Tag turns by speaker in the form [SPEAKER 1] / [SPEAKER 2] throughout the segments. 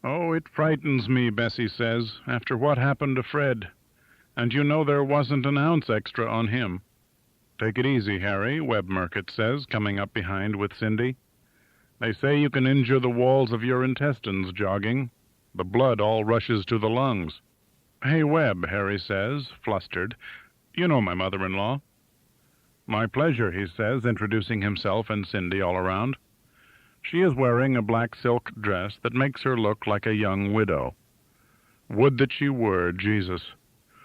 [SPEAKER 1] "Oh, it frightens me," Bessie says, "after what happened to Fred. And you know there wasn't an ounce extra on him." "Take it easy, Harry," Webb Murcutt says, coming up behind with Cindy. "They say you can injure the walls of your intestines jogging. The blood all rushes to the lungs." "Hey, Webb," Harry says, flustered. "You know my mother-in-law." "My pleasure," he says, introducing himself and Cindy all around. She is wearing a black silk dress that makes her look like a young widow. Would that she were, Jesus.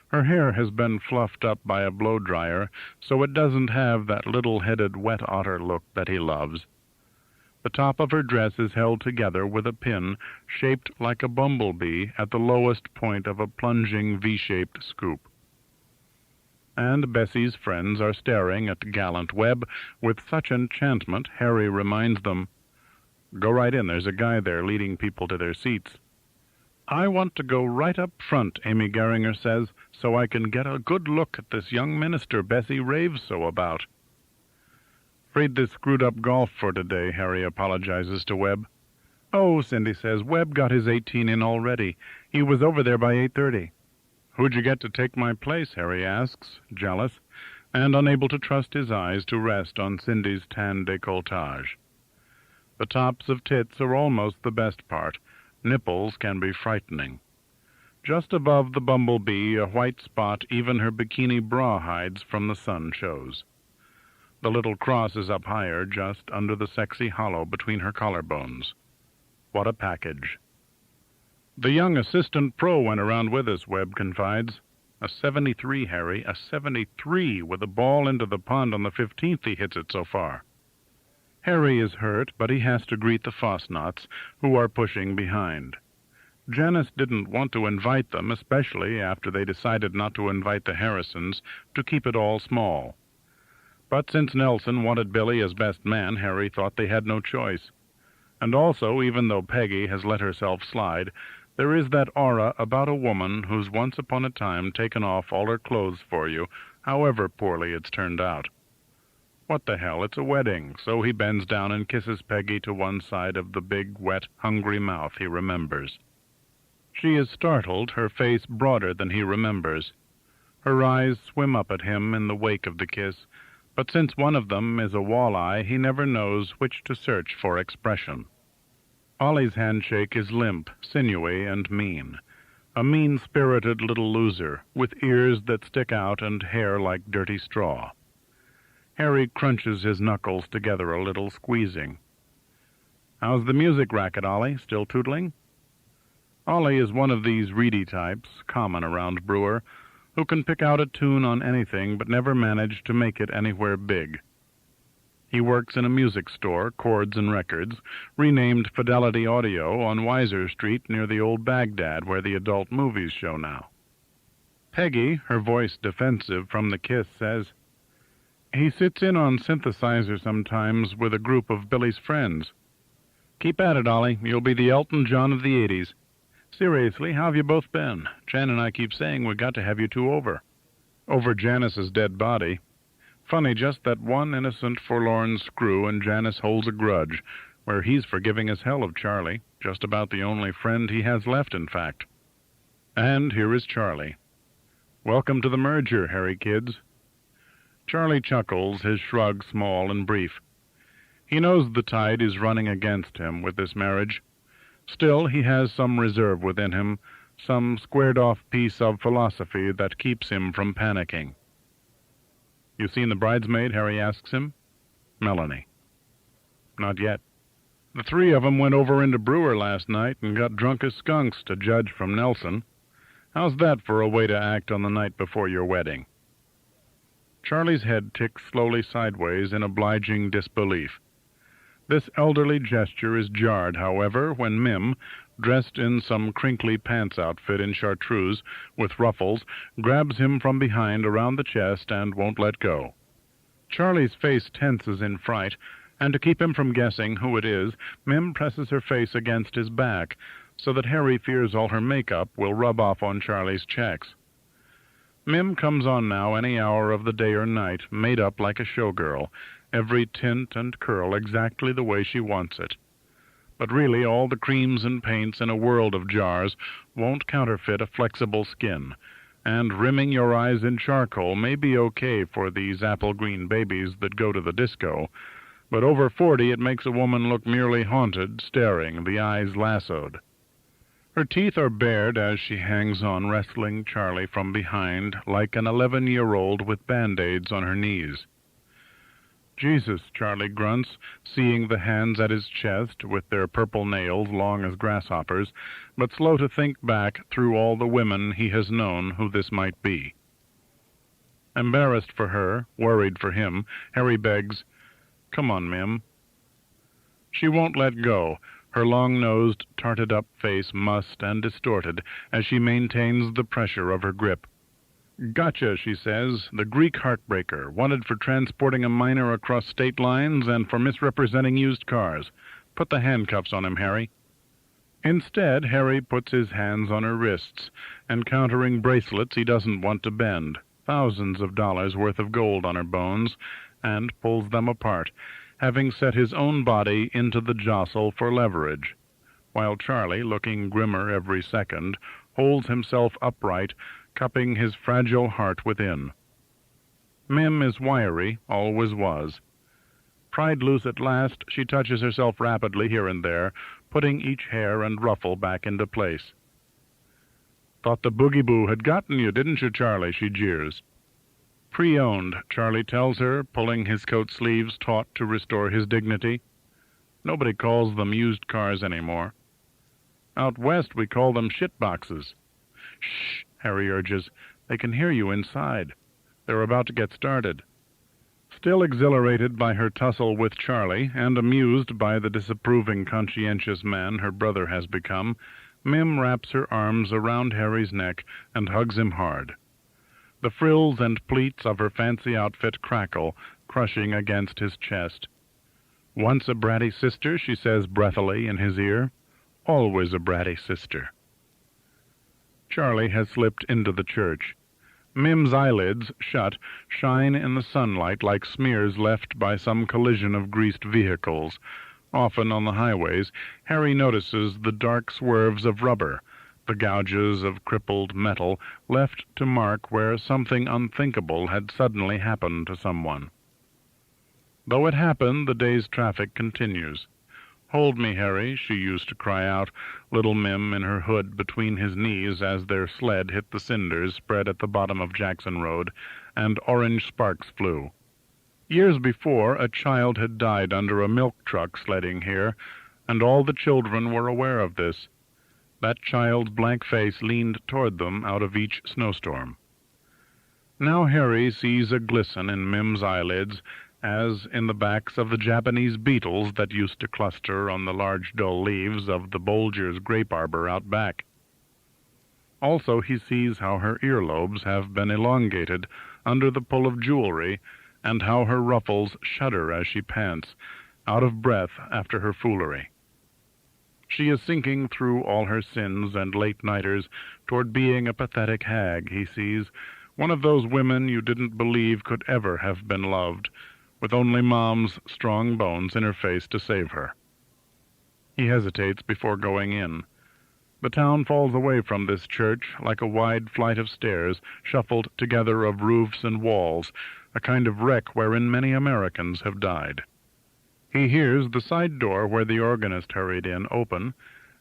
[SPEAKER 1] Her hair has been fluffed up by a blow-dryer, so it doesn't have that little-headed wet otter look that he loves. The top of her dress is held together with a pin shaped like a bumblebee at the lowest point of a plunging V-shaped scoop. And Bessie's friends are staring at gallant Webb with such enchantment, Harry reminds them, "Go right in, there's a guy there leading people to their seats." "I want to go right up front," Amy Geringer says, "so I can get a good look at this young minister Bessie raves so about." "Afraid this screwed up golf for today," Harry apologizes to Webb. "Oh," Cindy says, "Webb got his 18 in already. He was over there by 8:30. "Who'd you get to take my place?" Harry asks, jealous, and unable to trust his eyes to rest on Cindy's tan décolletage. The tops of tits are almost the best part. Nipples can be frightening. Just above the bumblebee, a white spot even her bikini bra hides from the sun shows. The little cross is up higher, just under the sexy hollow between her collarbones. What a package. "The young assistant pro went around with us," Webb confides. "A 73, Harry, a 73, with a ball into the pond on the 15th he hits it so far." Harry is hurt, but he has to greet the Fosnauts, who are pushing behind. Janice didn't want to invite them, especially after they decided not to invite the Harrisons, to keep it all small. But since Nelson wanted Billy as best man, Harry thought they had no choice. And also, even though Peggy has let herself slide, there is that aura about a woman who's once upon a time taken off all her clothes for you, however poorly it's turned out. What the hell, it's a wedding, so he bends down and kisses Peggy to one side of the big, wet, hungry mouth he remembers. She is startled, her face broader than he remembers. Her eyes swim up at him in the wake of the kiss, but since one of them is a walleye, he never knows which to search for expression. Ollie's handshake is limp, sinewy, and mean. A mean-spirited little loser, with ears that stick out and hair like dirty straw. Harry crunches his knuckles together a little, squeezing. "How's the music racket, Ollie? Still tootling?" Ollie is one of these reedy types, common around Brewer, who can pick out a tune on anything but never manage to make it anywhere big. He works in a music store, Chords and Records, renamed Fidelity Audio, on Weiser Street near the old Baghdad, where the adult movies show now. Peggy, her voice defensive from the kiss, says, "He sits in on synthesizer sometimes with a group of Billy's friends." "Keep at it, Ollie. You'll be the Elton John of the 80s. Seriously, how have you both been? Jan and I keep saying we've got to have you two over." "Over Janice's dead body. Funny, just that one innocent, forlorn screw, and Janice holds a grudge, where he's forgiving as hell of Charlie, just about the only friend he has left, in fact. And here is Charlie. Welcome to the merger, Harry kids." Charlie chuckles, his shrug small and brief. He knows the tide is running against him with this marriage. Still, he has some reserve within him, some squared-off piece of philosophy that keeps him from panicking. "You seen the bridesmaid?" Harry asks him. "Melanie." "Not yet." "The three of 'em went over into Brewer last night and got drunk as skunks, to judge from Nelson. How's that for a way to act on the night before your wedding?" Charlie's head ticks slowly sideways in obliging disbelief. This elderly gesture is jarred, however, when Mim, dressed in some crinkly pants outfit in chartreuse, with ruffles, grabs him from behind around the chest and won't let go. Charlie's face tenses in fright, and to keep him from guessing who it is, Mim presses her face against his back, so that Harry fears all her makeup will rub off on Charlie's checks. Mim comes on now any hour of the day or night, made up like a showgirl, every tint and curl exactly the way she wants it. But really all the creams and paints in a world of jars won't counterfeit a flexible skin, and rimming your eyes in charcoal may be okay for these apple-green babies that go to the disco, but over 40 it makes a woman look merely haunted, staring, the eyes lassoed. Her teeth are bared as she hangs on, wrestling Charlie from behind like an 11-year-old with Band-Aids on her knees. "Jesus," Charlie grunts, seeing the hands at his chest with their purple nails long as grasshoppers, but slow to think back through all the women he has known who this might be. Embarrassed for her, worried for him, Harry begs, "Come on, Mim." She won't let go, her long-nosed, tarted-up face mussed and distorted as she maintains the pressure of her grip. "Gotcha," she says, "the Greek heartbreaker, wanted for transporting a minor across state lines and for misrepresenting used cars. Put the handcuffs on him, Harry." Instead, Harry puts his hands on her wrists, encountering bracelets he doesn't want to bend, thousands of dollars worth of gold on her bones, and pulls them apart, having set his own body into the jostle for leverage, while Charlie, looking grimmer every second, holds himself upright, cupping his fragile heart within. Mim is wiry, always was. Pried loose at last, she touches herself rapidly here and there, putting each hair and ruffle back into place. "Thought the boogie-boo had gotten you, didn't you, Charlie?" she jeers. "Pre-owned," Charlie tells her, pulling his coat sleeves taut to restore his dignity. "Nobody calls them used cars anymore. Out west we call them shit-boxes." "Shh," Harry urges. "They can hear you inside. They're about to get started." Still exhilarated by her tussle with Charlie, and amused by the disapproving, conscientious man her brother has become, Mim wraps her arms around Harry's neck and hugs him hard. The frills and pleats of her fancy outfit crackle, crushing against his chest. "Once a bratty sister," she says breathily in his ear. "Always a bratty sister." Charlie has slipped into the church. Mim's eyelids, shut, shine in the sunlight like smears left by some collision of greased vehicles. Often on the highways, Harry notices the dark swerves of rubber, the gouges of crippled metal left to mark where something unthinkable had suddenly happened to someone. Though it happened, the day's traffic continues. "Hold me, Harry," she used to cry out, little Mim in her hood between his knees as their sled hit the cinders spread at the bottom of Jackson Road, and orange sparks flew. Years before, a child had died under a milk truck sledding here, and all the children were aware of this. That child's blank face leaned toward them out of each snowstorm. Now Harry sees a glisten in Mim's eyelids, as in the backs of the Japanese beetles that used to cluster on the large dull leaves of the Bolger's grape arbor out back. Also he sees how her earlobes have been elongated under the pull of jewelry, and how her ruffles shudder as she pants, out of breath after her foolery. She is sinking through all her sins and late-nighters toward being a pathetic hag, he sees, one of those women you didn't believe could ever have been loved, with only Mom's strong bones in her face to save her. He hesitates before going in. The town falls away from this church like a wide flight of stairs, shuffled together of roofs and walls, a kind of wreck wherein many Americans have died. He hears the side door where the organist hurried in open,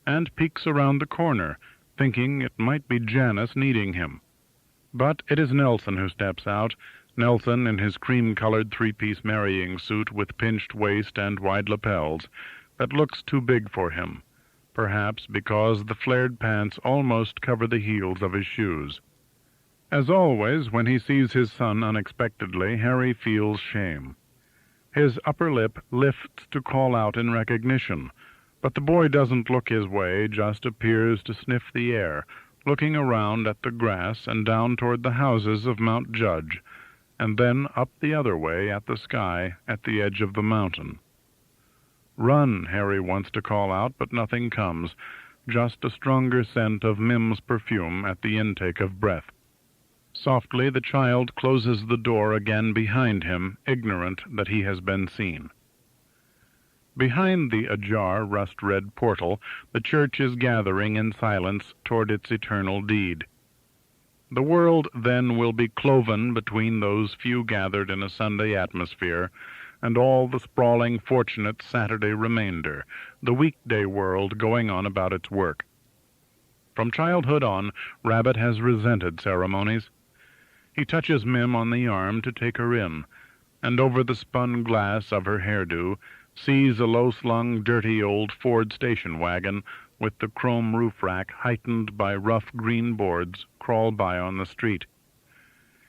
[SPEAKER 1] and peeks around the corner, thinking it might be Janice needing him. But it is Nelson who steps out, Nelson in his cream-colored three-piece marrying suit with pinched waist and wide lapels, that looks too big for him, perhaps because the flared pants almost cover the heels of his shoes. As always, when he sees his son unexpectedly, Harry feels shame. His upper lip lifts to call out in recognition, but the boy doesn't look his way, just appears to sniff the air, looking around at the grass and down toward the houses of Mount Judge, and then up the other way at the sky at the edge of the mountain. "Run," Harry wants to call out, but nothing comes, just a stronger scent of Mim's perfume at the intake of breath. Softly the child closes the door again behind him, ignorant that he has been seen. Behind the ajar, rust-red portal, the church is gathering in silence toward its eternal deed. The world then will be cloven between those few gathered in a Sunday atmosphere and all the sprawling, fortunate Saturday remainder, the weekday world going on about its work. From childhood on, Rabbit has resented ceremonies. He touches Mim on the arm to take her in, and over the spun glass of her hairdo sees a low-slung, dirty old Ford station wagon with the chrome roof rack heightened by rough green boards crawl by on the street.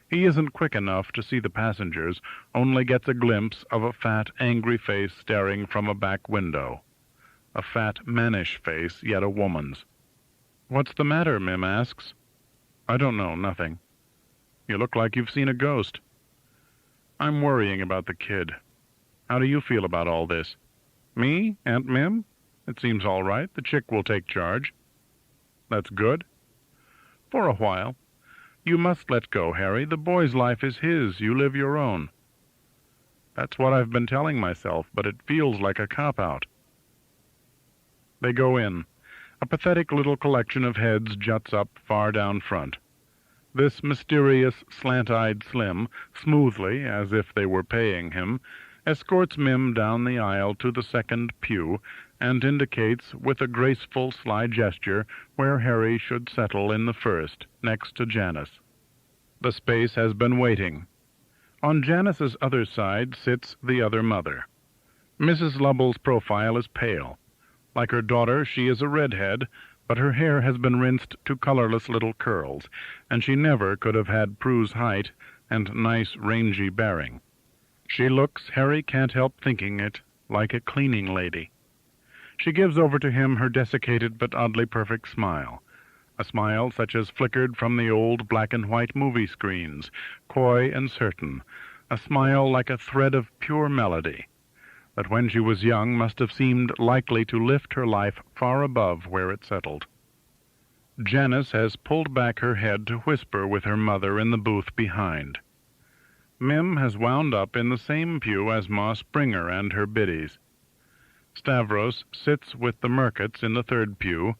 [SPEAKER 1] He isn't quick enough to see the passengers, only gets a glimpse of a fat, angry face staring from a back window. A fat, mannish face, yet a woman's. "What's the matter?" Mim asks. "I don't know, nothing." "You look like you've seen a ghost." "I'm worrying about the kid. How do you feel about all this?" "Me, Aunt Mim? It seems all right. The chick will take charge." "That's good." "For a while. You must let go, Harry. The boy's life is his. You live your own." "That's what I've been telling myself, but it feels like a cop-out." They go in. A pathetic little collection of heads juts up far down front. This mysterious, slant-eyed Slim, smoothly, as if they were paying him, escorts Mim down the aisle to the second pew, and indicates with a graceful, sly gesture where Harry should settle in the first, next to Janice. The space has been waiting. On Janice's other side sits the other mother. Mrs. Lovell's profile is pale. Like her daughter, she is a redhead, but her hair has been rinsed to colorless little curls, and she never could have had Prue's height and nice, rangy bearing. She looks, Harry can't help thinking it, like a cleaning lady. She gives over to him her desiccated but oddly perfect smile, a smile such as flickered from the old black-and-white movie screens, coy and certain, a smile like a thread of pure melody, that when she was young must have seemed likely to lift her life far above where it settled. Janice has pulled back her head to whisper with her mother in the booth behind. Mim has wound up in the same pew as Ma Springer and her biddies. Stavros sits with the Murketts in the third pew.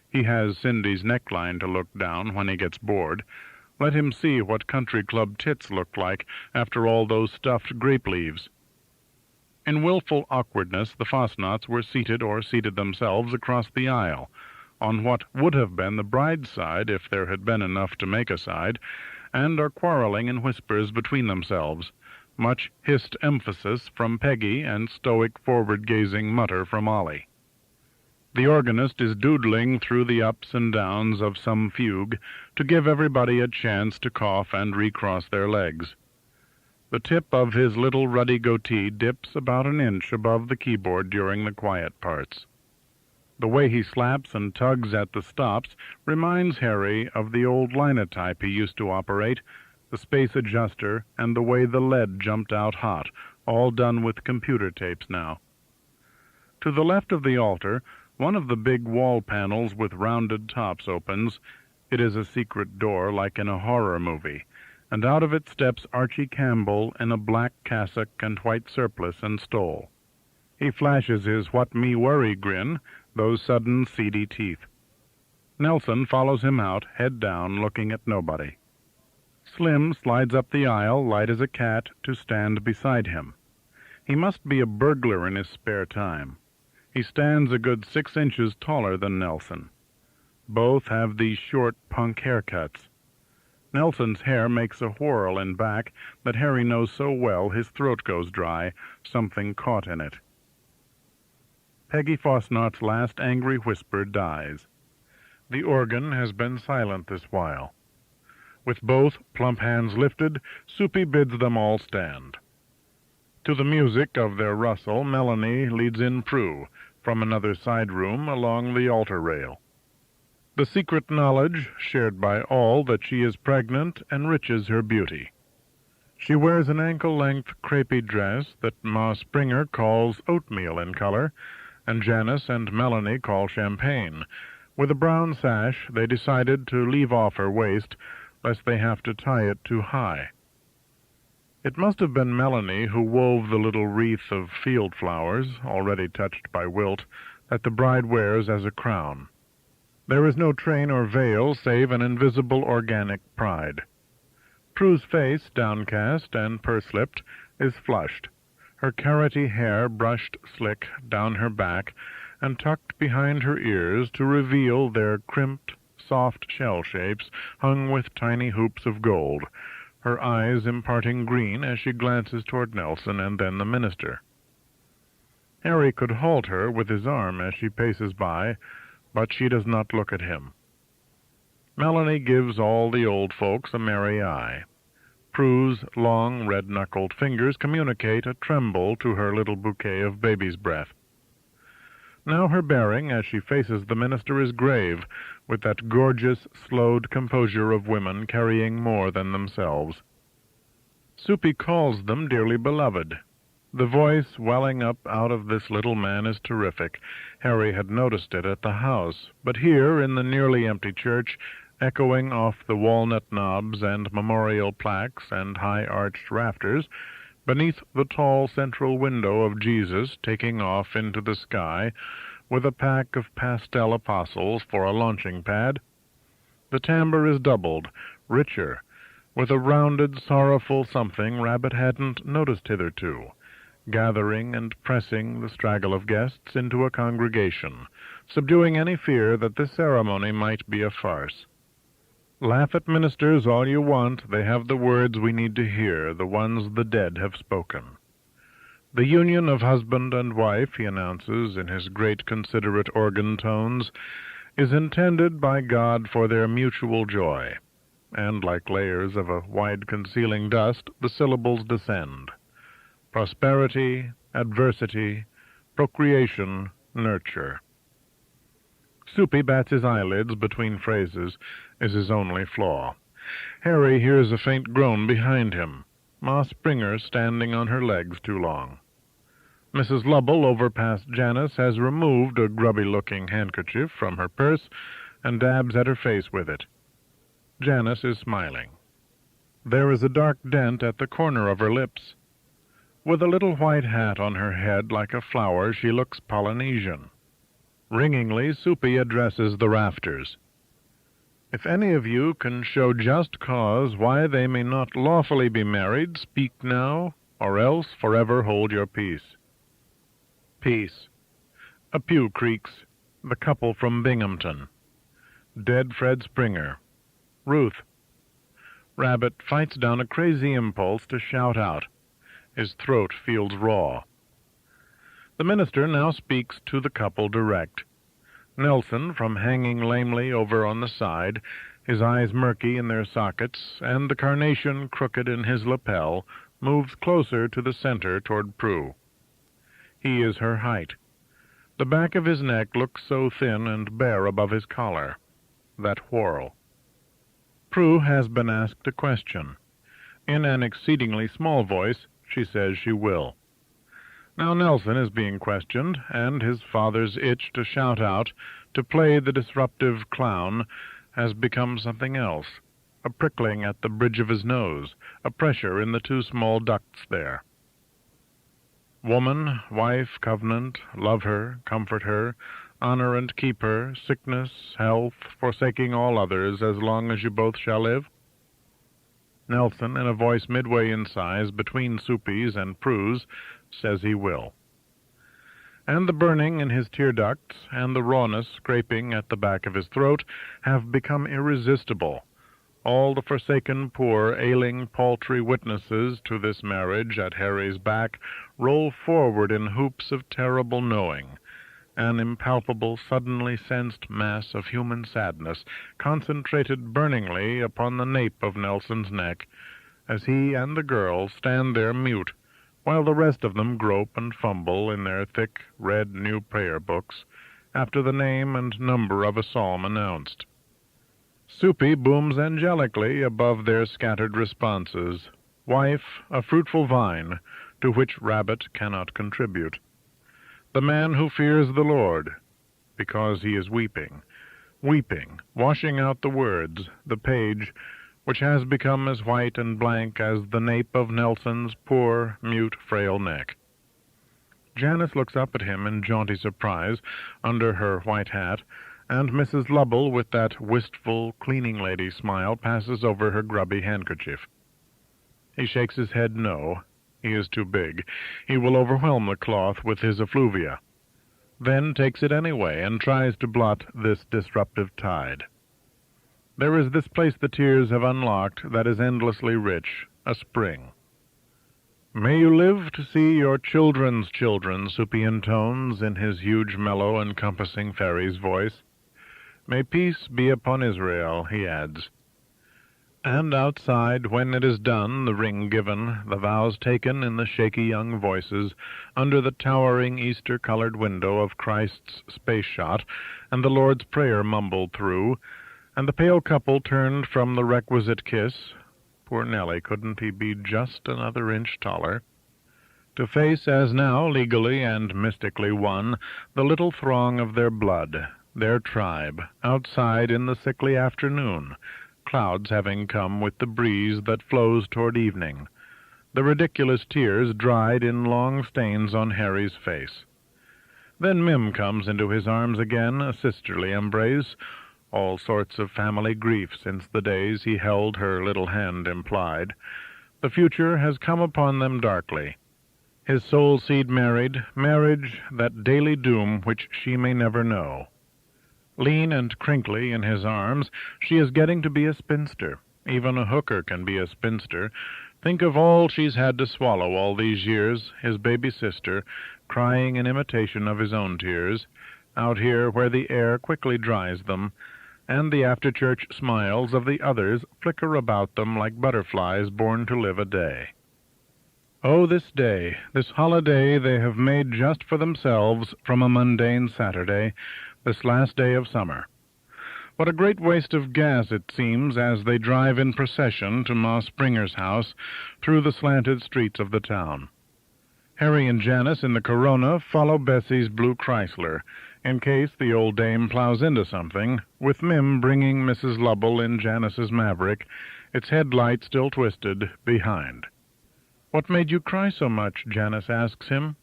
[SPEAKER 1] He has Cindy's neckline to look down when he gets bored. Let him see what country club tits look like after all those stuffed grape leaves. In willful awkwardness, the Fosnaughts were seated or seated themselves across the aisle, on what would have been the bride's side if there had been enough to make a side, and are quarreling in whispers between themselves, much hissed emphasis from Peggy and stoic forward-gazing mutter from Ollie. The organist is doodling through the ups and downs of some fugue to give everybody a chance to cough and recross their legs. The tip of his little ruddy goatee dips about an inch above the keyboard during the quiet parts. The way he slaps and tugs at the stops reminds Harry of the old linotype he used to operate, the space adjuster, and the way the lead jumped out hot, all done with computer tapes now. To the left of the altar, one of the big wall panels with rounded tops opens. It is a secret door like in a horror movie, and out of it steps Archie Campbell in a black cassock and white surplice and stole. He flashes his what-me-worry grin, those sudden seedy teeth. Nelson follows him out, head down, looking at nobody. Slim slides up the aisle, light as a cat, to stand beside him. He must be a burglar in his spare time. He stands a good 6 inches taller than Nelson. Both have these short punk haircuts. Nelson's hair makes a whirl in back that Harry knows so well his throat goes dry, something caught in it. Peggy Fosnaught's last angry whisper dies. The organ has been silent this while. With both plump hands lifted, Soupy bids them all stand. To the music of their rustle, Melanie leads in Prue from another side room along the altar rail. The secret knowledge, shared by all, that she is pregnant enriches her beauty. She wears an ankle-length crepey dress that Ma Springer calls oatmeal in color, and Janice and Melanie call champagne. With a brown sash, they decided to leave off her waist, lest they have to tie it too high. It must have been Melanie who wove the little wreath of field flowers, already touched by wilt, that the bride wears as a crown. There is no train or veil save an invisible organic pride. Prue's face, downcast and purse-lipped, is flushed, her carroty hair brushed slick down her back and tucked behind her ears to reveal their crimped, soft shell shapes hung with tiny hoops of gold, her eyes imparting green as she glances toward Nelson and then the minister. Harry could halt her with his arm as she paces by, but she does not look at him. Melanie gives all the old folks a merry eye. Prue's long, red-knuckled fingers communicate a tremble to her little bouquet of baby's breath. Now her bearing, as she faces the minister, is grave, with that gorgeous, slowed composure of women carrying more than themselves. Soupy calls them dearly beloved. The voice welling up out of this little man is terrific. Harry had noticed it at the house, but here, in the nearly empty church, echoing off the walnut knobs and memorial plaques and high-arched rafters, beneath the tall central window of Jesus taking off into the sky, with a pack of pastel apostles for a launching pad, the timbre is doubled, richer, with a rounded, sorrowful something Rabbit hadn't noticed hitherto, gathering and pressing the straggle of guests into a congregation, subduing any fear that this ceremony might be a farce. Laugh at ministers all you want, they have the words we need to hear, the ones the dead have spoken. The union of husband and wife, he announces in his great considerate organ tones, is intended by God for their mutual joy, and like layers of a wide-concealing dust, the syllables descend. Prosperity, adversity, procreation, nurture. Soupy bats his eyelids between phrases, is his only flaw. Harry hears a faint groan behind him. Ma Springer standing on her legs too long. Mrs. Lubble, over past Janice, has removed a grubby-looking handkerchief from her purse and dabs at her face with it. Janice is smiling. There is a dark dent at the corner of her lips. With a little white hat on her head like a flower, she looks Polynesian. Ringingly, Soupy addresses the rafters. If any of you can show just cause why they may not lawfully be married, speak now, or else forever hold your peace. Peace. A pew creaks. The couple from Binghamton. Dead Fred Springer. Ruth. Rabbit fights down a crazy impulse to shout out. His throat feels raw. The minister now speaks to the couple direct. Nelson, from hanging lamely over on the side, his eyes murky in their sockets, and the carnation crooked in his lapel, moves closer to the center toward Prue. He is her height. The back of his neck looks so thin and bare above his collar. That whorl. Prue has been asked a question. In an exceedingly small voice, she says she will. Now Nelson is being questioned, and his father's itch to shout out, to play the disruptive clown, has become something else, a prickling at the bridge of his nose, a pressure in the two small ducts there. Woman, wife, covenant, love her, comfort her, honor and keep her, sickness, health, forsaking all others, as long as you both shall live? Nelson, in a voice midway in size between Soupy's and Prue's, says he will. And the burning in his tear ducts and the rawness scraping at the back of his throat have become irresistible. All the forsaken, poor, ailing, paltry witnesses to this marriage at Harry's back roll forward in hoops of terrible knowing, an impalpable, suddenly sensed mass of human sadness, concentrated burningly upon the nape of Nelson's neck, as he and the girl stand there mute, while the rest of them grope and fumble in their thick, red new prayer books, after the name and number of a psalm announced. Soupy booms angelically above their scattered responses. Wife, a fruitful vine, to which Rabbit cannot contribute. The man who fears the Lord, because he is weeping, washing out the words, the page, which has become as white and blank as the nape of Nelson's poor, mute, frail neck. Janice looks up at him in jaunty surprise under her white hat, and Mrs. Lubble, with that wistful cleaning-lady smile, passes over her grubby handkerchief. He shakes his head no. He is too big. He will overwhelm the cloth with his effluvia. Then takes it anyway, and tries to blot this disruptive tide. There is this place the tears have unlocked that is endlessly rich, a spring. "May you live to see your children's children," Soupy intones in his huge, mellow, encompassing fairy's voice. "May peace be upon Israel," he adds. And outside, when it is done, the ring given, the vows taken in the shaky young voices, under the towering Easter-colored window of Christ's space shot, and the Lord's Prayer mumbled through, and the pale couple turned from the requisite kiss, poor Nellie, couldn't he be just another inch taller, to face as now legally and mystically one, the little throng of their blood, their tribe, outside in the sickly afternoon, clouds having come with the breeze that flows toward evening, the ridiculous tears dried in long stains on Harry's face. Then Mim comes into his arms again, a sisterly embrace, all sorts of family grief since the days he held her little hand implied. The future has come upon them darkly. His soul seed married, marriage, that daily doom which she may never know. Lean and crinkly in his arms, she is getting to be a spinster. Even a hooker can be a spinster. Think of all she's had to swallow all these years, his baby sister, crying in imitation of his own tears, out here where the air quickly dries them, and the after-church smiles of the others flicker about them like butterflies born to live a day. Oh, this day, this holiday they have made just for themselves from a mundane Saturday, this last day of summer. What a great waste of gas it seems as they drive in procession to Ma Springer's house through the slanted streets of the town. Harry and Janice in the Corona follow Bessie's blue Chrysler, in case the old dame plows into something, with Mim bringing Mrs. Lubble in Janice's Maverick, its headlight still twisted, behind. "What made you cry so much?" Janice asks him.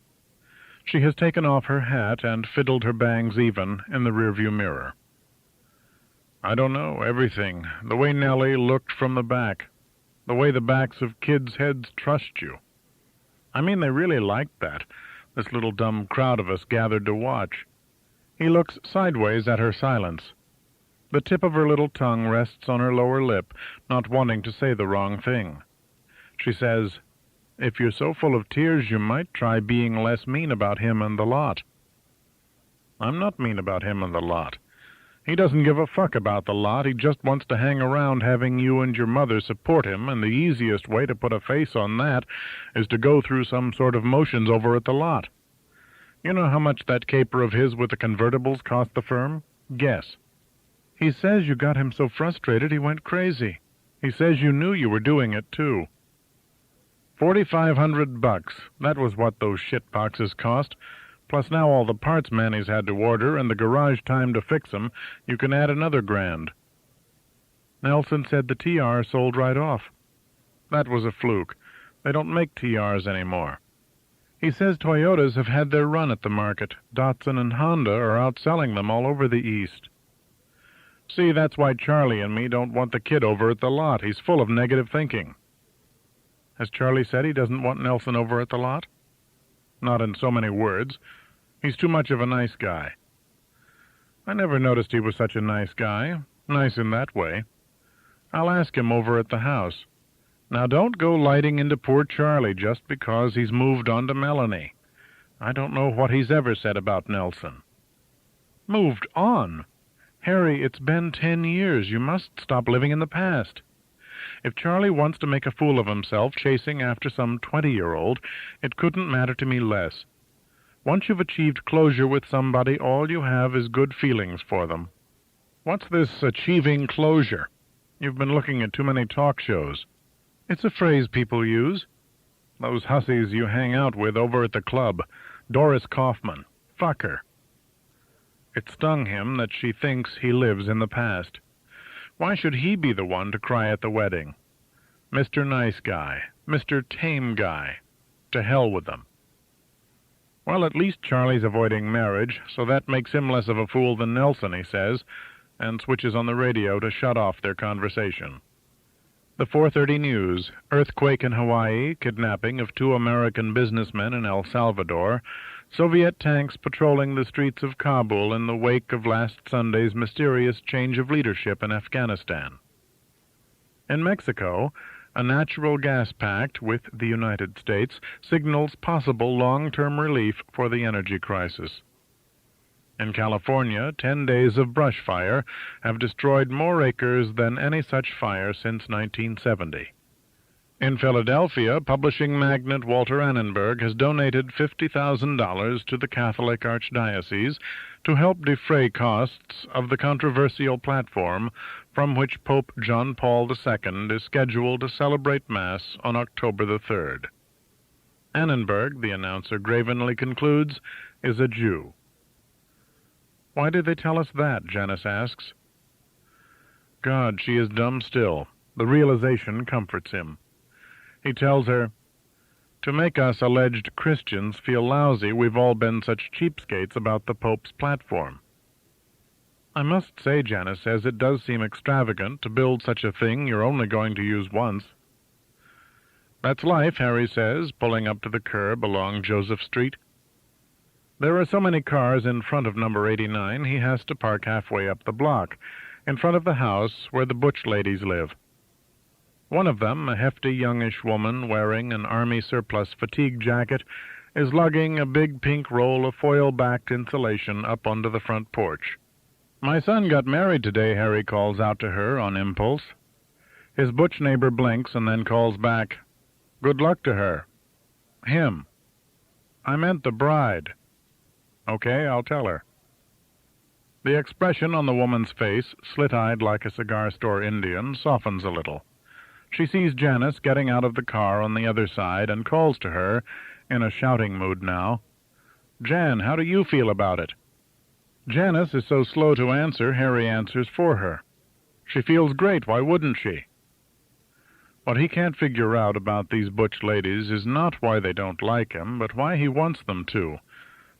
[SPEAKER 1] She has taken off her hat and fiddled her bangs even in the rearview mirror. "I don't know, everything. The way Nellie looked from the back. The way the backs of kids' heads trust you. I mean, they really liked that, this little dumb crowd of us gathered to watch." He looks sideways at her silence. The tip of her little tongue rests on her lower lip, not wanting to say the wrong thing. She says, "If you're so full of tears, you might try being less mean about him and the lot." "I'm not mean about him and the lot. He doesn't give a fuck about the lot. He just wants to hang around having you and your mother support him, and the easiest way to put a face on that is to go through some sort of motions over at the lot. You know how much that caper of his with the convertibles cost the firm? Guess." "He says you got him so frustrated he went crazy. He says you knew you were doing it, too." $4,500. That was what those shit boxes cost. Plus now all the parts Manny's had to order and the garage time to fix 'em, you can add another $1,000. Nelson said the TR sold right off. That was a fluke. They don't make TRs anymore. He says Toyotas have had their run at the market. Datsun and Honda are outselling them all over the East. See, that's why Charlie and me don't want the kid over at the lot. He's full of negative thinking. Has Charlie said he doesn't want Nelson over at the lot? Not in so many words. He's too much of a nice guy. I never noticed he was such a nice guy. Nice in that way. I'll ask him over at the house. Now don't go lighting into poor Charlie just because he's moved on to Melanie. I don't know what he's ever said about Nelson." "Moved on? Harry, it's been 10 years. You must stop living in the past. If Charlie wants to make a fool of himself chasing after some 20-year-old, it couldn't matter to me less. Once you've achieved closure with somebody, all you have is good feelings for them." "What's this achieving closure? You've been looking at too many talk shows." "It's a phrase people use." "Those hussies you hang out with over at the club. Doris Kaufman. Fuck her." It stung him that she thinks he lives in the past. Why should he be the one to cry at the wedding? Mr. Nice Guy, Mr. Tame Guy. To hell with them. Well, at least Charlie's avoiding marriage, so that makes him less of a fool than Nelson, he says, and switches on the radio to shut off their conversation. The 4:30 news, earthquake in Hawaii, kidnapping of 2 American businessmen in El Salvador, Soviet tanks patrolling the streets of Kabul in the wake of last Sunday's mysterious change of leadership in Afghanistan. In Mexico, a natural gas pact with the United States signals possible long-term relief for the energy crisis. In California, 10 days of brush fire have destroyed more acres than any such fire since 1970. In Philadelphia, publishing magnate Walter Annenberg has donated $50,000 to the Catholic Archdiocese to help defray costs of the controversial platform from which Pope John Paul II is scheduled to celebrate Mass on October the 3rd. Annenberg, the announcer gravenly concludes, is a Jew. Why did they tell us that? Janice asks. God, she is dumb still. The realization comforts him. He tells her, to make us alleged Christians feel lousy, we've all been such cheapskates about the Pope's platform. I must say, Janice says, it does seem extravagant to build such a thing you're only going to use once. That's life, Harry says, pulling up to the curb along Joseph Street. There are so many cars in front of number 89, he has to park halfway up the block, in front of the house where the Butch ladies live. One of them, a hefty youngish woman wearing an army surplus fatigue jacket, is lugging a big pink roll of foil-backed insulation up onto the front porch. My son got married today, Harry calls out to her on impulse. His Butch neighbor blinks and then calls back, good luck to her. Him. I meant the bride. Okay, I'll tell her. The expression on the woman's face, slit-eyed like a cigar store Indian, softens a little. She sees Janice getting out of the car on the other side and calls to her, in a shouting mood now, Jan, how do you feel about it? Janice is so slow to answer, Harry answers for her. She feels great, why wouldn't she? What he can't figure out about these Butch ladies is not why they don't like him, but why he wants them to.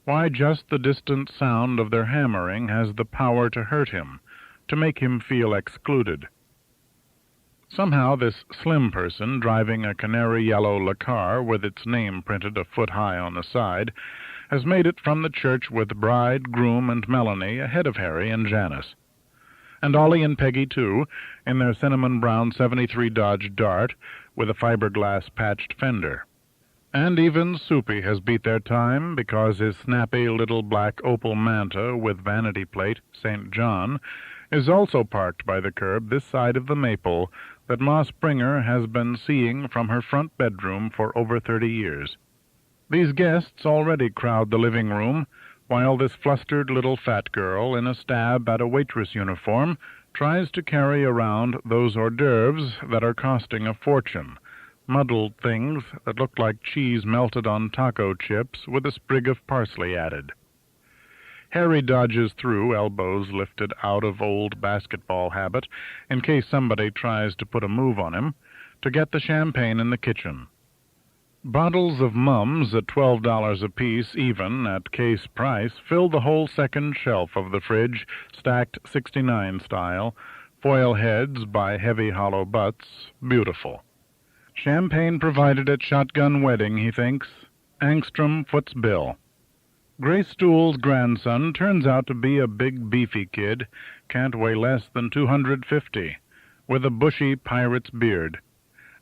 [SPEAKER 1] Why just the distant sound of their hammering has the power to hurt him, to make him feel excluded. Somehow this slim person, driving a canary-yellow Le Car with its name printed a foot high on the side, has made it from the church with bride, groom, and Melanie ahead of Harry and Janice. And Ollie and Peggy, too, in their cinnamon-brown 73 Dodge Dart with a fiberglass-patched fender. And even Soupy has beat their time because his snappy little black Opel Manta with vanity plate, St. John, is also parked by the curb this side of the maple that Ma Springer has been seeing from her front bedroom for over 30 years. These guests already crowd the living room, while this flustered little fat girl in a stab at a waitress uniform tries to carry around those hors d'oeuvres that are costing a fortune, muddled things that look like cheese melted on taco chips with a sprig of parsley added. Harry dodges through, elbows lifted out of old basketball habit, in case somebody tries to put a move on him, to get the champagne in the kitchen. Bottles of Mums at $12 apiece, even at case price, fill the whole second shelf of the fridge, stacked 69 style, foil heads by heavy hollow butts, beautiful. Champagne provided at shotgun wedding, he thinks. Angstrom foots bill. Grace Stool's grandson turns out to be a big beefy kid, can't weigh less than 250, with a bushy pirate's beard.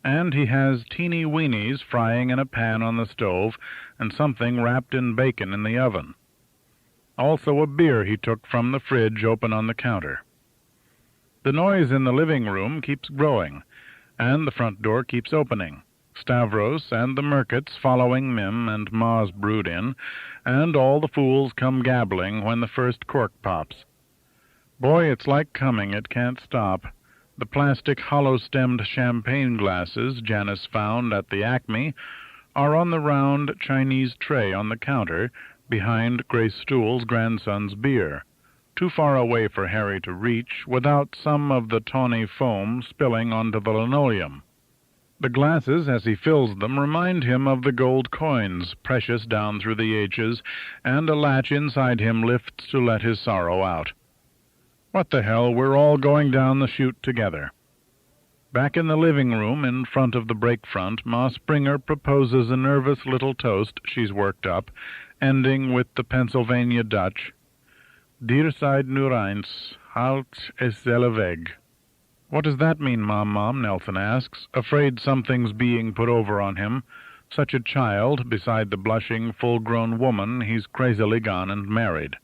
[SPEAKER 1] And he has teeny weenies frying in a pan on the stove and something wrapped in bacon in the oven. Also a beer he took from the fridge open on the counter. The noise in the living room keeps growing, and the front door keeps opening. Stavros and the Merkits following Mim and Ma's brood in, and all the fools come gabbling when the first cork pops. Boy, it's like coming, it can't stop. The plastic hollow-stemmed champagne glasses Janice found at the Acme are on the round Chinese tray on the counter behind Grace Stool's grandson's beer. too far away for Harry to reach, without some of the tawny foam spilling onto the linoleum. The glasses, as he fills them, remind him of the gold coins, precious down through the ages, and a latch inside him lifts to let his sorrow out. What the hell, we're all going down the chute together. Back in the living room, in front of the brake front, Ma Springer proposes a nervous little toast she's worked up, ending with the Pennsylvania Dutch, "Dir seid nur eins, halt es selle weg." "What does that mean, Mom?" Nelson asks, afraid something's being put over on him. Such a child, beside the blushing, full-grown woman he's crazily gone and married.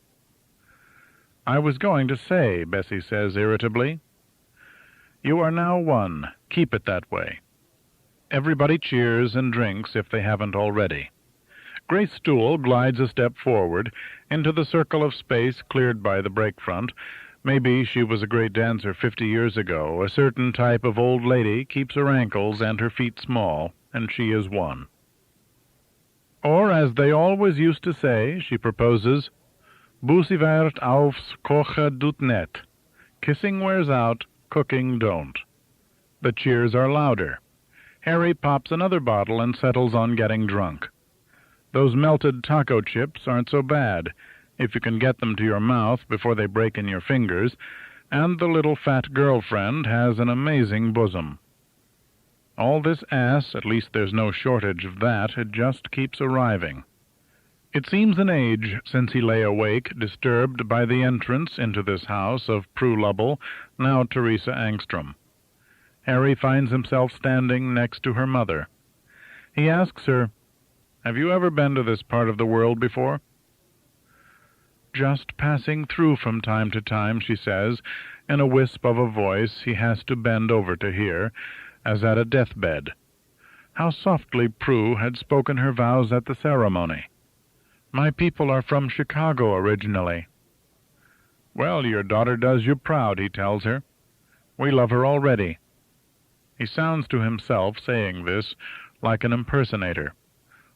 [SPEAKER 1] "I was going to say," Bessie says irritably. "You are now one. Keep it that way." Everybody cheers and drinks if they haven't already. Grace Stool glides a step forward into the circle of space cleared by the brake front. Maybe she was a great dancer 50 years ago. A certain type of old lady keeps her ankles and her feet small, and she is one. Or, as they always used to say, she proposes, "Busivert aufs koche doet net." Kissing wears out, cooking don't. The cheers are louder. Harry pops another bottle and settles on getting drunk. Those melted taco chips aren't so bad, if you can get them to your mouth before they break in your fingers, and the little fat girlfriend has an amazing bosom. All this ass, at least there's no shortage of that, it just keeps arriving. It seems an age since he lay awake, disturbed by the entrance into this house of Prue Lubble, now Teresa Angstrom. Harry finds himself standing next to her mother. He asks her, "Have you ever been to this part of the world before?" "Just passing through from time to time," she says, in a wisp of a voice he has to bend over to hear, as at a deathbed. How softly Prue had spoken her vows at the ceremony. "My people are from Chicago originally." "Well, your daughter does you proud," he tells her. "We love her already." He sounds to himself, saying this, like an impersonator.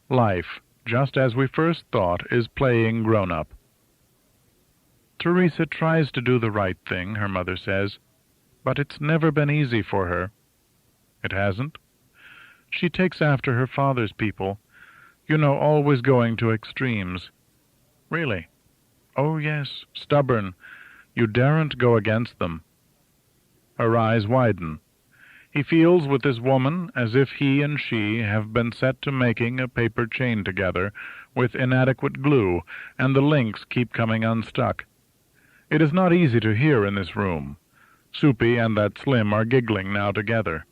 [SPEAKER 1] Life, just as we first thought, is playing grown-up. "Teresa tries to do the right thing," her mother says, "but it's never been easy for her." "It hasn't?" "She takes after her father's people. You know, always going to extremes." "Really?" "Oh, yes, stubborn. You daren't go against them." Her eyes widen. He feels with this woman as if he and she have been set to making a paper chain together with inadequate glue, and the links keep coming unstuck. It is not easy to hear in this room. Soupy and that Slim are giggling now together.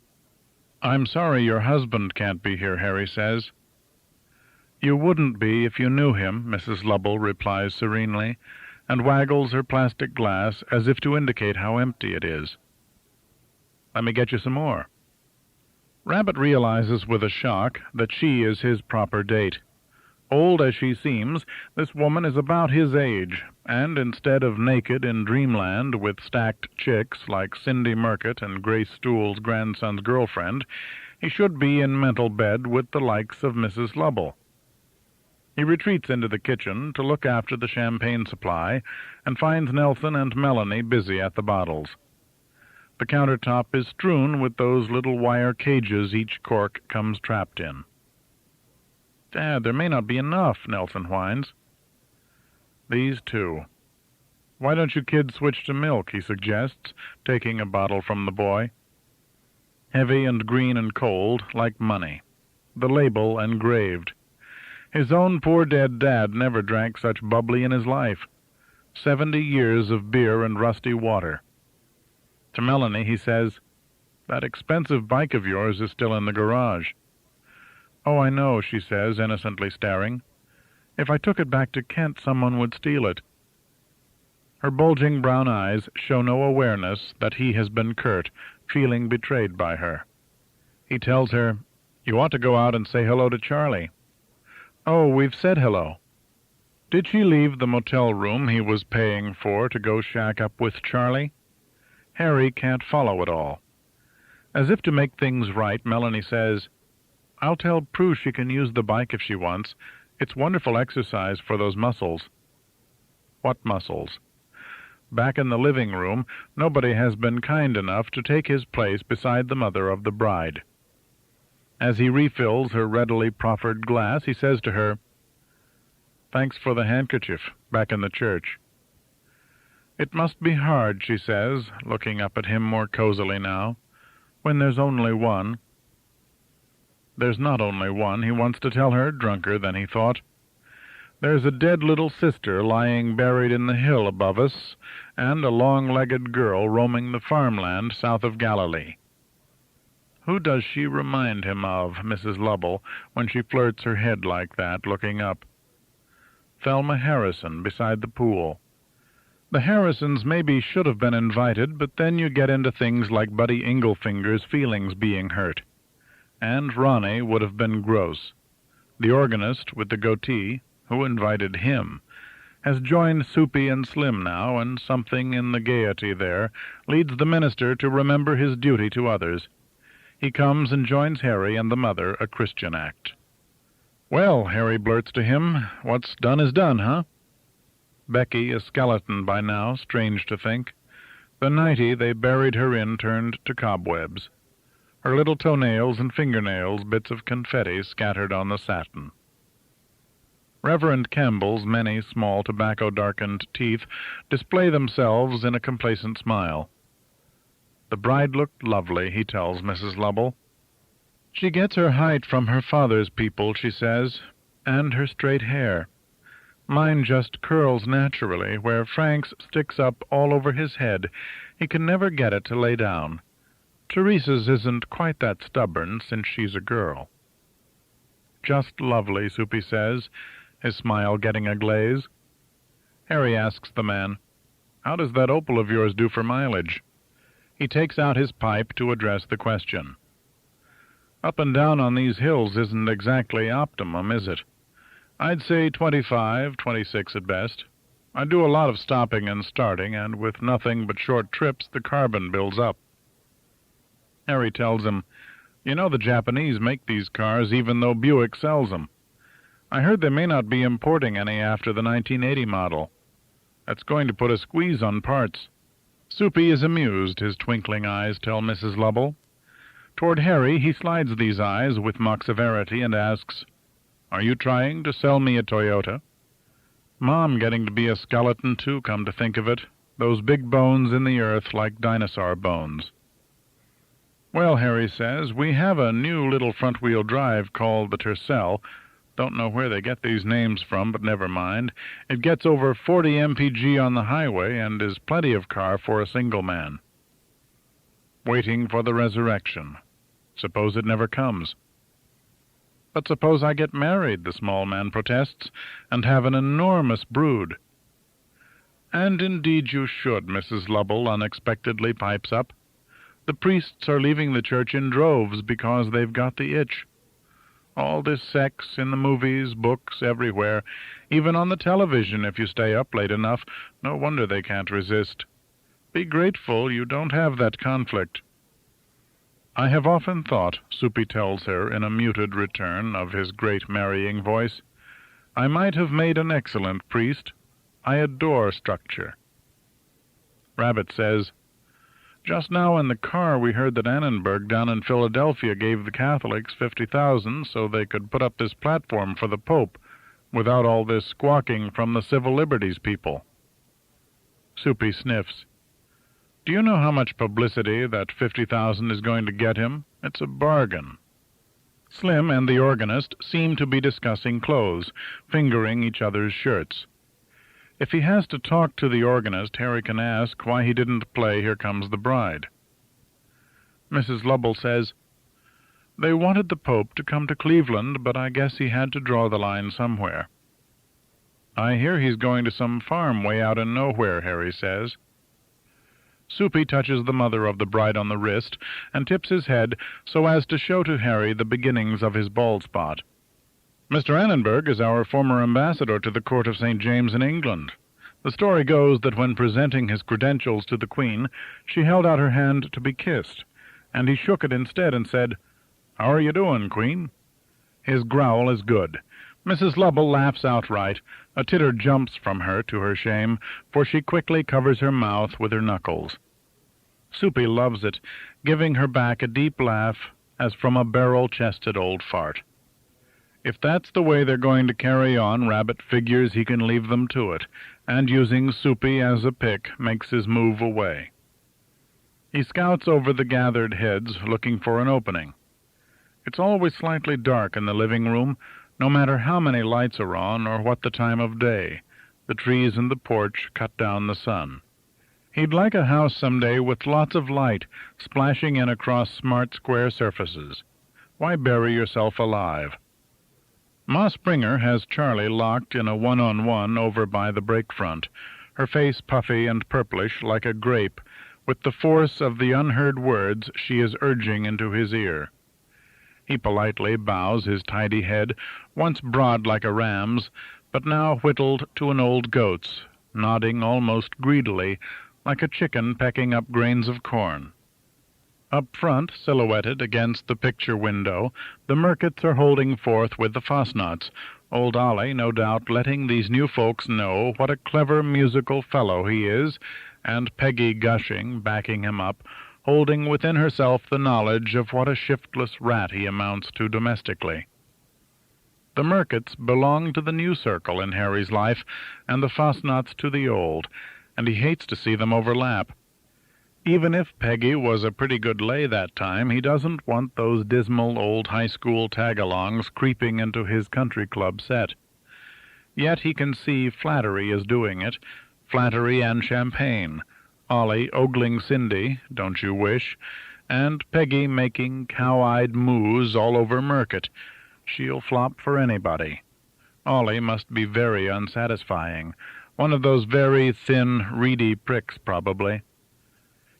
[SPEAKER 1] "I'm sorry your husband can't be here," Harry says. "You wouldn't be if you knew him," Mrs. Lubble replies serenely, and waggles her plastic glass as if to indicate how empty it is. "Let me get you some more." Rabbit realizes with a shock that she is his proper date. Old as she seems, this woman is about his age, and instead of naked in dreamland with stacked chicks like Cindy Murcutt and Grace Stool's grandson's girlfriend, he should be in mental bed with the likes of Mrs. Lubble. He retreats into the kitchen to look after the champagne supply, and finds Nelson and Melanie busy at the bottles. The countertop is strewn with those little wire cages each cork comes trapped in. "Dad, there may not be enough," Nelson whines. "These two. Why don't you kids switch to milk?" he suggests, taking a bottle from the boy. Heavy and green and cold, like money. The label engraved. His own poor dead dad never drank such bubbly in his life. 70 years of beer and rusty water. To Melanie he says, "That expensive bike of yours is still in the garage." "Oh, I know," she says, innocently staring. "If I took it back to Kent, someone would steal it." Her bulging brown eyes show no awareness that he has been curt, feeling betrayed by her. He tells her, "You ought to go out and say hello to Charlie." "Oh, we've said hello." Did she leave the motel room he was paying for to go shack up with Charlie? Harry can't follow it all. As if to make things right, Melanie says, "I'll tell Prue she can use the bike if she wants. It's wonderful exercise for those muscles." "What muscles?" Back in the living room, nobody has been kind enough to take his place beside the mother of the bride. As he refills her readily proffered glass, he says to her, "Thanks for the handkerchief, back in the church." "It must be hard," she says, looking up at him more cozily now, "when there's only one." There's not only one, he wants to tell her, drunker than he thought. There's a dead little sister lying buried in the hill above us, and a long-legged girl roaming the farmland south of Galilee. Who does she remind him of, Mrs. Lovell, when she flirts her head like that, looking up? Thelma Harrison beside the pool. The Harrisons maybe should have been invited, but then you get into things like Buddy Inglefinger's feelings being hurt. And Ronnie would have been gross. The organist with the goatee, who invited him, has joined Soupy and Slim now, and something in the gaiety there leads the minister to remember his duty to others. He comes and joins Harry and the mother, a Christian act. "Well," Harry blurts to him, "what's done is done, huh?" Becky, a skeleton by now, strange to think. The nightie they buried her in turned to cobwebs. Her little toenails and fingernails, bits of confetti scattered on the satin. Reverend Campbell's many small tobacco-darkened teeth display themselves in a complacent smile. The bride looked lovely, he tells Mrs. Lovell. She gets her height from her father's people, she says, and her straight hair. Mine just curls naturally, where Frank's sticks up all over his head. He can never get it to lay down. Teresa's isn't quite that stubborn, since she's a girl. Just lovely, Soupy says, his smile getting a glaze. Harry asks the man, "How does that opal of yours do for mileage?" He takes out his pipe to address the question. "Up and down on these hills isn't exactly optimum, is it? I'd say 25, 26 at best. I do a lot of stopping and starting, and with nothing but short trips, the carbon builds up." Harry tells him, "You know the Japanese make these cars even though Buick sells them. I heard they may not be importing any after the 1980 model. That's going to put a squeeze on parts." Soupy is amused, his twinkling eyes tell Mrs. Lovell. Toward Harry he slides these eyes with mock severity and asks, "Are you trying to sell me a Toyota?" Mom getting to be a skeleton too, come to think of it. Those big bones in the earth like dinosaur bones. "Well," Harry says, "we have a new little front-wheel drive called the Tercel. Don't know where they get these names from, but never mind. It gets over 40 mpg on the highway and is plenty of car for a single man." Waiting for the resurrection. Suppose it never comes. "But suppose I get married," the small man protests, "and have an enormous brood." "And indeed you should," Mrs. Lovell unexpectedly pipes up. "The priests are leaving the church in droves because they've got the itch. All this sex in the movies, books, everywhere, even on the television if you stay up late enough, no wonder they can't resist. Be grateful you don't have that conflict." "I have often thought," Soupy tells her in a muted return of his great marrying voice, "I might have made an excellent priest. I adore structure." Rabbit says, "Just now in the car we heard that Annenberg down in Philadelphia gave the Catholics 50,000 so they could put up this platform for the Pope without all this squawking from the civil liberties people." Soupy sniffs. "Do you know how much publicity that 50,000 is going to get him? It's a bargain." Slim and the organist seem to be discussing clothes, fingering each other's shirts. If he has to talk to the organist, Harry can ask why he didn't play Here Comes the Bride. Mrs. Lovell says, "They wanted the Pope to come to Cleveland, but I guess he had to draw the line somewhere." "I hear he's going to some farm way out in nowhere," Harry says. Soupy touches the mother of the bride on the wrist and tips his head so as to show to Harry the beginnings of his bald spot. "Mr. Annenberg is our former ambassador to the court of St. James in England. The story goes that when presenting his credentials to the Queen, she held out her hand to be kissed, and he shook it instead and said, 'How are you doing, Queen?' His growl is good, Mrs. Lovell laughs outright. A titter jumps from her to her shame, for she quickly covers her mouth with her knuckles. Soupy loves it, giving her back a deep laugh as from a barrel-chested old fart. If that's the way they're going to carry on, Rabbit figures he can leave them to it, and using Soupy as a pick makes his move away. He scouts over the gathered heads, looking for an opening. It's always slightly dark in the living room, no matter how many lights are on or what the time of day. The trees in the porch cut down the sun. He'd like a house someday with lots of light splashing in across smart square surfaces. Why bury yourself alive? Ma Springer has Charlie locked in a one-on-one over by the brake front, her face puffy and purplish like a grape, with the force of the unheard words she is urging into his ear. He politely bows his tidy head, once broad like a ram's, but now whittled to an old goat's, nodding almost greedily, like a chicken pecking up grains of corn. Up front, silhouetted against the picture window, the Murketts are holding forth with the Fosnauts, old Ollie no doubt letting these new folks know what a clever musical fellow he is, and Peggy gushing, backing him up, holding within herself the knowledge of what a shiftless rat he amounts to domestically. The Murketts belong to the new circle in Harry's life, and the Fosnauts to the old, and he hates to see them overlap. Even if Peggy was a pretty good lay that time, he doesn't want those dismal old high school tag-alongs creeping into his country club set. Yet he can see Flattery is doing it, Flattery and champagne, Ollie ogling Cindy, don't you wish, and Peggy making cow-eyed moos all over Murkett. She'll flop for anybody. Ollie must be very unsatisfying, one of those very thin, reedy pricks, probably.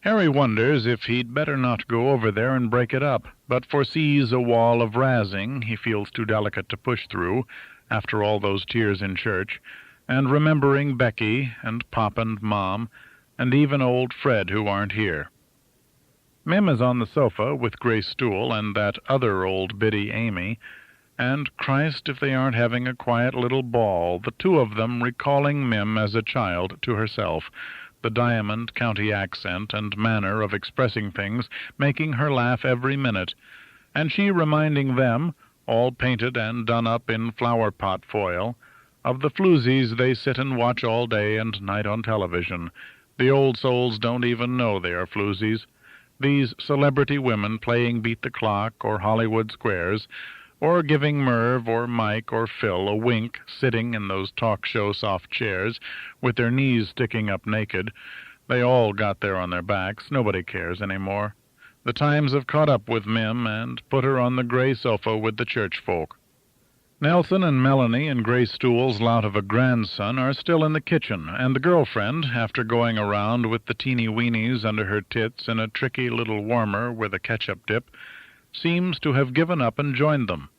[SPEAKER 1] Harry wonders if he'd better not go over there and break it up, but foresees a wall of razzing he feels too delicate to push through, after all those tears in church, and remembering Becky and Pop and Mom, and even old Fred, who aren't here. Mim is on the sofa with Grace Stool and that other old biddy Amy, and Christ, if they aren't having a quiet little ball, the two of them recalling Mim as a child to herself, the Diamond County accent and manner of expressing things making her laugh every minute, and she reminding them, all painted and done up in flower-pot foil, of the floozies they sit and watch all day and night on television. The old souls don't even know they are floozies. These celebrity women playing Beat the Clock or Hollywood Squares, or giving Merv or Mike or Phil a wink sitting in those talk-show soft chairs with their knees sticking up naked. They all got there on their backs. Nobody cares any more. The times have caught up with Mim and put her on the gray sofa with the church folk. Nelson and Melanie and Grace Stool's lout of a grandson are still in the kitchen, and the girlfriend, after going around with the teeny-weenies under her tits in a tricky little warmer with a ketchup dip, seems to have given up and joined them.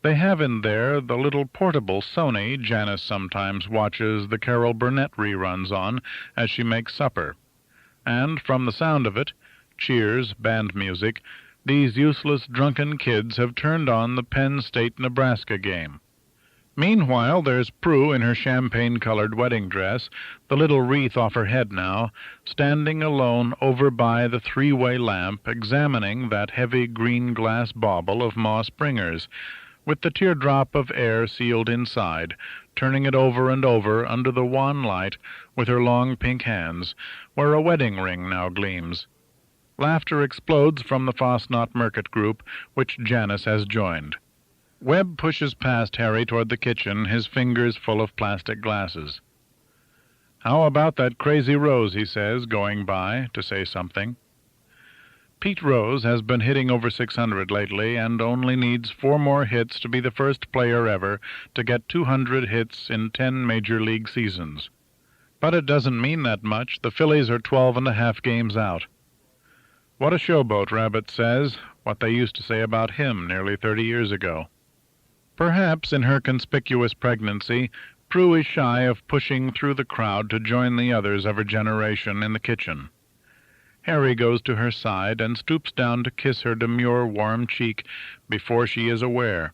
[SPEAKER 1] They have in there the little portable Sony Janice sometimes watches the Carol Burnett reruns on as she makes supper, and from the sound of it, cheers, band music, these useless drunken kids have turned on the Penn State-Nebraska game. Meanwhile, there's Prue in her champagne-colored wedding dress, the little wreath off her head now, standing alone over by the three-way lamp, examining that heavy green glass bauble of Ma Springer's, with the teardrop of air sealed inside, turning it over and over under the wan light with her long pink hands, where a wedding ring now gleams. Laughter explodes from the Fosnaut Murkett group, which Janice has joined. Webb pushes past Harry toward the kitchen, his fingers full of plastic glasses. "How about that crazy Rose?" he says, going by to say something. Pete Rose has been hitting over 600 lately and only needs 4 more hits to be the first player ever to get 200 hits in 10 Major League seasons. But it doesn't mean that much. The Phillies are 12.5 games out. What a showboat, Rabbit says, what they used to say about him nearly 30 years ago. Perhaps in her conspicuous pregnancy, Prue is shy of pushing through the crowd to join the others of her generation in the kitchen. Harry goes to her side and stoops down to kiss her demure warm cheek before she is aware.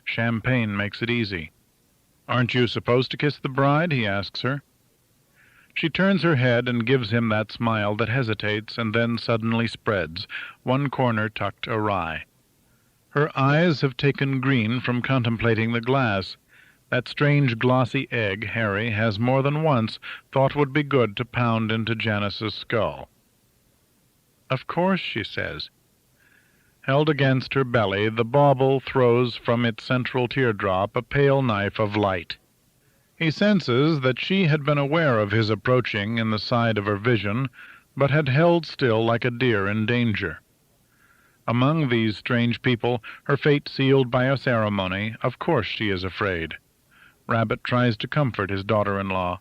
[SPEAKER 1] Champagne makes it easy. Aren't you supposed to kiss the bride? He asks her. She turns her head and gives him that smile that hesitates and then suddenly spreads, one corner tucked awry. Her eyes have taken green from contemplating the glass, that strange glossy egg Harry has more than once thought would be good to pound into Janice's skull. "Of course," she says. Held against her belly, the bauble throws from its central teardrop a pale knife of light. He senses that she had been aware of his approaching in the side of her vision, but had held still like a deer in danger. Among these strange people, her fate sealed by a ceremony, of course she is afraid. Rabbit tries to comfort his daughter-in-law.